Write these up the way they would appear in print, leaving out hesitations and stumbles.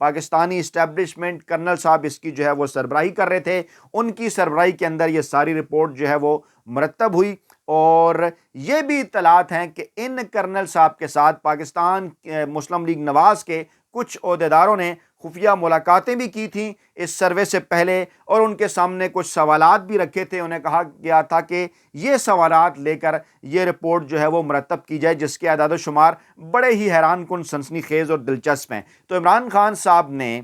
Pakistani establishment colonel صاحب اس کی جو ہے وہ سربراہی کر رہے تھے، ان کی سربراہی کے اندر یہ ساری رپورٹ جو ہے وہ مرتب ہوئی، اور یہ بھی اطلاعات ہیں کہ ان کرنل صاحب کے ساتھ پاکستان مسلم لیگ نواز کے کچھ عہدیداروں نے خفیہ ملاقاتیں بھی کی تھیں اس سروے سے پہلے، اور ان کے سامنے کچھ سوالات بھی رکھے تھے۔ انہیں کہا گیا تھا کہ یہ سوالات لے کر یہ رپورٹ جو ہے وہ مرتب کی جائے، جس کے اعداد و شمار بڑے ہی حیران کن، سنسنی خیز اور دلچسپ ہیں۔ تو عمران خان صاحب نے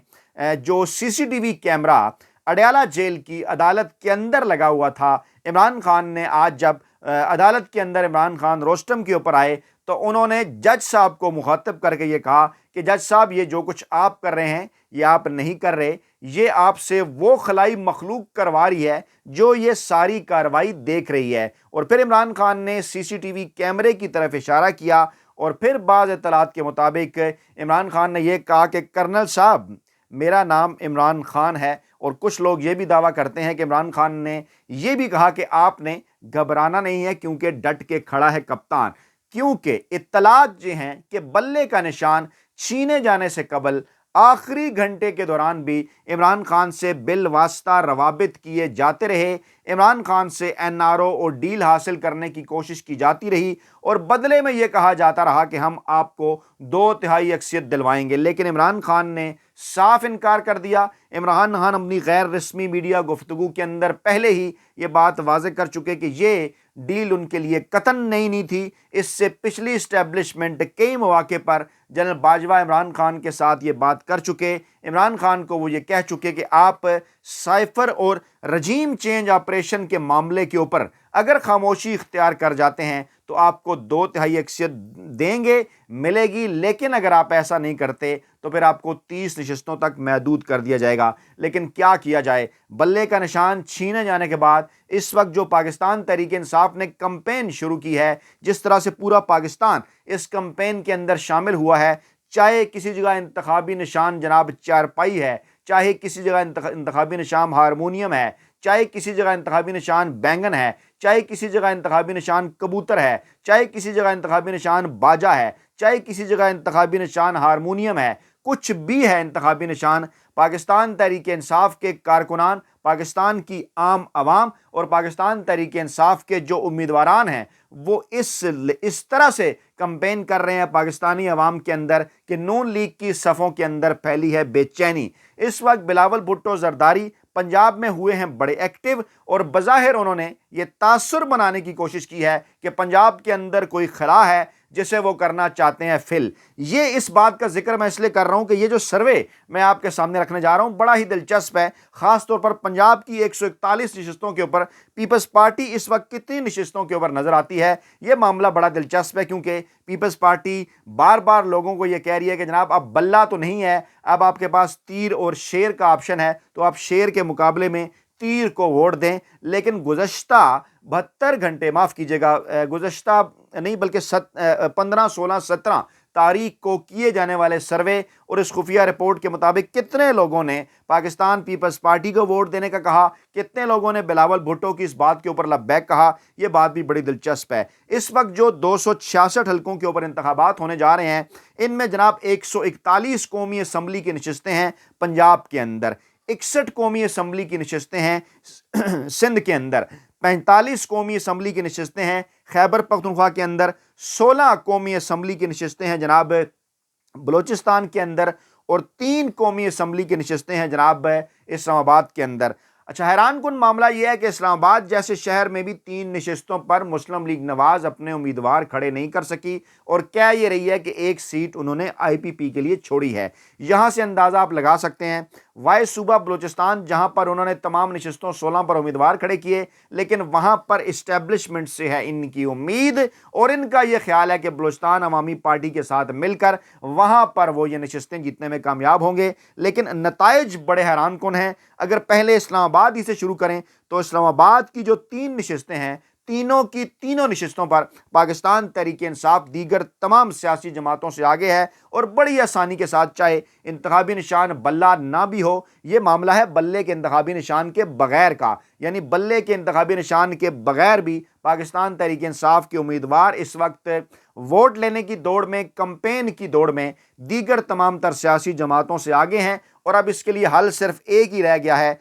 جو C C T V camera Adiala jail کی عدالت کے اندر لگا ہوا تھا، عمران خان نے آج جب عدالت کے اندر عمران خان روسٹم کے اوپر آئے تو انہوں نے جج صاحب کو مخاطب کر کے یہ کہا کہ جج صاحب، یہ جو کچھ آپ کر رہے ہیں یہ آپ نہیں کر رہے، یہ آپ سے وہ خلائی مخلوق کروا رہی ہے جو یہ ساری کارروائی دیکھ رہی ہے۔ اور پھر عمران خان نے سی سی ٹی وی کیمرے کی طرف اشارہ کیا، اور پھر بعض اطلاعات کے مطابق عمران خان نے یہ کہا کہ کرنل صاحب، میرا نام عمران خان ہے، اور کچھ لوگ یہ بھی دعویٰ کرتے ہیں کہ عمران خان نے یہ بھی کہا کہ آپ نے گھبرانا نہیں ہے کیونکہ ڈٹ کے کھڑا ہے کپتان، کیونکہ اطلاعات یہ ہیں کہ بلے کا نشان چھینے جانے سے قبل آخری گھنٹے کے دوران بھی عمران خان سے بالواسطہ روابط کیے جاتے رہے، عمران خان سے این آر او اور ڈیل حاصل کرنے کی کوشش کی جاتی رہی، اور بدلے میں یہ کہا جاتا رہا کہ ہم آپ کو 2/3 اکثریت دلوائیں گے، لیکن عمران خان نے صاف انکار کر دیا۔ عمران خان اپنی غیر رسمی میڈیا گفتگو کے اندر پہلے ہی یہ بات واضح کر چکے کہ یہ ڈیل ان کے لیے قطعاً نہیں تھی۔ اس سے پچھلی اسٹیبلشمنٹ کئی مواقع پر جنرل باجوہ عمران خان کے ساتھ یہ بات کر چکے، عمران خان کو وہ یہ کہہ چکے کہ آپ سائفر اور رجیم چینج آپریشن کے معاملے کے اوپر اگر خاموشی اختیار کر جاتے ہیں تو آپ کو 2/3 اکثریت دیں گے، ملے گی، لیکن اگر آپ ایسا نہیں کرتے تو پھر آپ کو 30 نشستوں تک محدود کر دیا جائے گا۔ لیکن کیا کیا جائے، بلے کا نشان چھینے جانے کے بعد اس وقت جو پاکستان تحریک انصاف نے کمپین شروع کی ہے، جس طرح سے پورا پاکستان اس کمپین کے اندر شامل ہوا ہے، چاہے کسی جگہ انتخابی نشان جناب چارپائی ہے، چاہے کسی جگہ انتخابی نشان ہارمونیم ہے، چاہے کسی جگہ انتخابی نشان بینگن ہے، چاہے کسی جگہ انتخابی نشان کبوتر ہے، چاہے کسی جگہ انتخابی نشان باجا ہے، چاہے کسی جگہ انتخابی نشان ہارمونیم ہے، کچھ بھی ہے انتخابی نشان، پاکستان تحریک انصاف کے کارکنان، پاکستان کی عام عوام اور پاکستان تحریک انصاف کے جو امیدواران ہیں وہ اس طرح سے کمپین کر رہے ہیں پاکستانی عوام کے اندر کہ نون لیگ کی صفوں کے اندر پھیلی ہے بے چینی۔ اس وقت بلاول بھٹو زرداری پنجاب میں ہوئے ہیں بڑے ایکٹیو، اور بظاہر انہوں نے یہ تاثر بنانے کی کوشش کی ہے کہ پنجاب کے اندر کوئی خلا ہے جسے وہ کرنا چاہتے ہیں فل۔ یہ اس بات کا ذکر میں اس لیے کر رہا ہوں کہ یہ جو سروے میں آپ کے سامنے رکھنے جا رہا ہوں بڑا ہی دلچسپ ہے، خاص طور پر پنجاب کی 141 نشستوں کے اوپر پیپلز پارٹی اس وقت کتنی نشستوں کے اوپر نظر آتی ہے۔ یہ معاملہ بڑا دلچسپ ہے کیونکہ پیپلز پارٹی بار بار لوگوں کو یہ کہہ رہی ہے کہ جناب اب بلہ تو نہیں ہے، اب آپ کے پاس تیر اور شیر کا آپشن ہے، تو آپ شیر کے مقابلے میں تیر کو ووٹ دیں۔ لیکن گزشتہ 72 گھنٹے، معاف کیجیے گا، گزشتہ نہیں بلکہ 15، 16، 17 تاریخ کو کیے جانے والے سروے اور اس خفیہ رپورٹ کے مطابق کتنے لوگوں نے پاکستان پیپلز پارٹی کو ووٹ دینے کا کہا، کتنے لوگوں نے بلاول بھٹو کی اس بات کے اوپر لبیک کہا، یہ بات بھی بڑی دلچسپ ہے۔ اس وقت جو 266 حلقوں کے اوپر انتخابات ہونے جا رہے ہیں، ان میں جناب 141 قومی اسمبلی کی نشستیں ہیں پنجاب کے اندر، 61 قومی اسمبلی کی نشستیں ہیں سندھ کے اندر، 45 قومی اسمبلی کی نشستیں ہیں خیبر پختونخوا کے اندر، 16 قومی اسمبلی کی نشستیں ہیں جناب بلوچستان کے اندر، اور 3 قومی اسمبلی کی نشستیں ہیں جناب اسلام آباد کے اندر۔ اچھا، حیران کن معاملہ یہ ہے کہ اسلام آباد جیسے شہر میں بھی 3 نشستوں پر مسلم لیگ نواز اپنے امیدوار کھڑے نہیں کر سکی، اور کہہ یہ رہی ہے کہ 1 سیٹ انہوں نے آئی پی پی کے لیے چھوڑی ہے۔ یہاں سے اندازہ آپ لگا سکتے ہیں وائے صوبہ بلوچستان، جہاں پر انہوں نے تمام نشستوں 16 پر امیدوار کھڑے کیے، لیکن وہاں پر اسٹیبلشمنٹ سے ہے ان کی امید، اور ان کا یہ خیال ہے کہ بلوچستان عوامی پارٹی کے ساتھ مل کر وہاں پر وہ یہ نشستیں جیتنے میں کامیاب ہوں گے۔ لیکن نتائج بڑے حیران کن ہیں۔ اگر پہلے اسلام آباد ہی سے شروع کریں تو اسلام آباد کی جو 3 نشستیں ہیں، تینوں کی تینوں نشستوں پر پاکستان تحریک انصاف دیگر تمام سیاسی جماعتوں سے آگے ہے اور بڑی آسانی کے ساتھ، چاہے انتخابی نشان بلہ نہ بھی ہو، یہ معاملہ ہے بلے کے انتخابی نشان کے بغیر کا، یعنی بلے کے انتخابی نشان کے بغیر بھی پاکستان تحریک انصاف کے امیدوار اس وقت ووٹ لینے کی دوڑ میں، کمپین کی دوڑ میں دیگر تمام تر سیاسی جماعتوں سے آگے ہیں۔ اور اب اس کے لیے حل صرف ایک ہی رہ گیا ہے،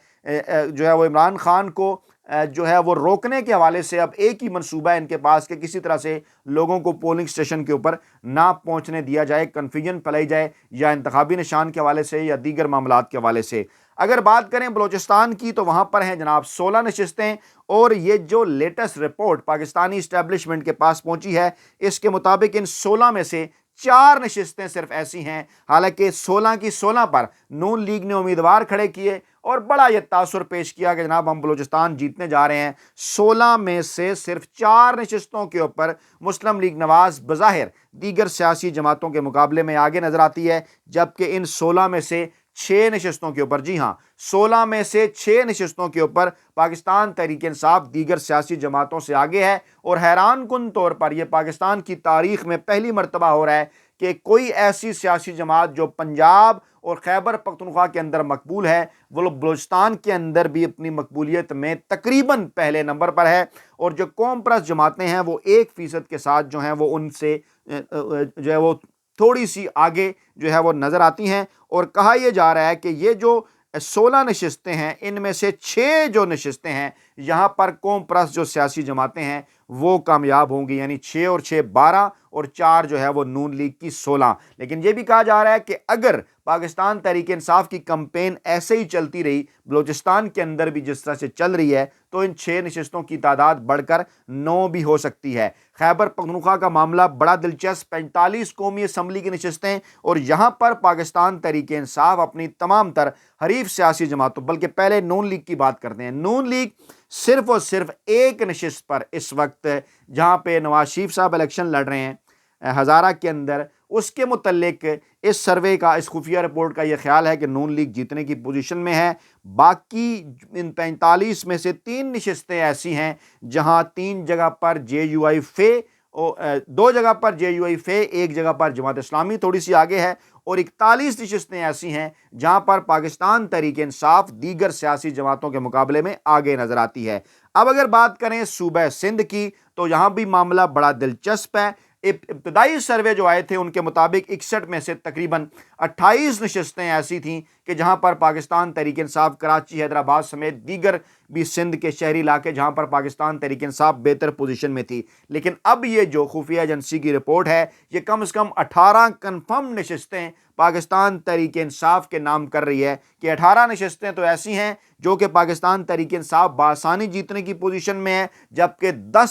جو ہے وہ عمران خان کو جو ہے وہ روکنے کے حوالے سے اب ایک ہی منصوبہ ہے ان کے پاس کہ کسی طرح سے لوگوں کو پولنگ سٹیشن کے اوپر نہ پہنچنے دیا جائے، کنفیوژن پھیلائی جائے، یا انتخابی نشان کے حوالے سے یا دیگر معاملات کے حوالے سے۔ اگر بات کریں بلوچستان کی تو وہاں پر ہیں جناب 16 نشستیں، اور یہ جو لیٹسٹ رپورٹ پاکستانی اسٹیبلشمنٹ کے پاس پہنچی ہے اس کے مطابق ان 16 میں سے 4 نشستیں صرف ایسی ہیں، حالانکہ 16 کی 16 پر نون لیگ نے امیدوار کھڑے کیے اور بڑا یہ تاثر پیش کیا کہ جناب ہم بلوچستان جیتنے جا رہے ہیں۔ 16 میں سے صرف 4 نشستوں کے اوپر مسلم لیگ نواز بظاہر دیگر سیاسی جماعتوں کے مقابلے میں آگے نظر آتی ہے، جبکہ ان 16 میں سے 6 نشستوں کے اوپر، جی ہاں 16 میں سے 6 نشستوں کے اوپر پاکستان تحریک انصاف دیگر سیاسی جماعتوں سے آگے ہے۔ اور حیران کن طور پر یہ پاکستان کی تاریخ میں پہلی مرتبہ ہو رہا ہے کہ کوئی ایسی سیاسی جماعت جو پنجاب اور خیبر پختونخوا کے اندر مقبول ہے، وہ بلوچستان کے اندر بھی اپنی مقبولیت میں تقریباً پہلے نمبر پر ہے، اور جو قوم پرست جماعتیں ہیں وہ 1% کے ساتھ جو ہیں وہ ان سے جو ہے وہ تھوڑی سی آگے جو ہے وہ نظر آتی ہیں۔ اور کہا یہ جا رہا ہے کہ یہ جو 16 نشستیں ہیں ان میں سے 6 جو نشستیں ہیں یہاں پر قوم پرست جو سیاسی جماعتیں ہیں وہ کامیاب ہوں گی، یعنی 6 اور 6 12 اور 4 جو ہے وہ نون لیگ کی 16۔ لیکن یہ بھی کہا جا رہا ہے کہ اگر پاکستان تحریک انصاف کی کمپین ایسے ہی چلتی رہی بلوچستان کے اندر بھی جس طرح سے چل رہی ہے تو ان 6 نشستوں کی تعداد بڑھ کر 9 بھی ہو سکتی ہے۔ خیبر پختونخوا کا معاملہ بڑا دلچسپ، 45 قومی اسمبلی کی نشستیں، اور یہاں پر پاکستان تحریک انصاف اپنی تمام تر حریف سیاسی جماعتوں، بلکہ پہلے نون لیگ کی بات کرتے ہیں، نون لیگ صرف اور صرف ایک نشست پر اس وقت جہاں پہ نواز شریف صاحب الیکشن لڑ رہے ہیں ہزارہ کے اندر، اس کے متعلق اس سروے کا، اس خفیہ رپورٹ کا یہ خیال ہے کہ نون لیگ جیتنے کی پوزیشن میں ہے۔ باقی ان 45 میں سے 3 نشستیں ایسی ہیں جہاں 3 جگہ پر جے یو آئی فے، 2 جگہ پر جے یو آئی فے، 1 جگہ پر جماعت اسلامی تھوڑی سی آگے ہے، اور 41 نشستیں ایسی ہیں جہاں پر پاکستان تحریک انصاف دیگر سیاسی جماعتوں کے مقابلے میں آگے نظر آتی ہے۔ اب اگر بات کریں صوبہ سندھ کی تو یہاں بھی معاملہ بڑا دلچسپ ہے۔ ابتدائی سروے جو آئے تھے ان کے مطابق 61 میں سے تقریباً 28 نشستیں ایسی تھیں کہ جہاں پر پاکستان تحریک انصاف کراچی، حیدرآباد سمیت دیگر بھی سندھ کے شہری علاقے جہاں پر پاکستان تحریک انصاف بہتر پوزیشن میں تھی۔ لیکن اب یہ جو خفیہ ایجنسی کی رپورٹ ہے یہ کم از کم 18 کنفرم نشستیں پاکستان تحریک انصاف کے نام کر رہی ہے کہ 18 نشستیں تو ایسی ہیں جو کہ پاکستان تحریک انصاف بآسانی جیتنے کی پوزیشن میں ہے، جبکہ 10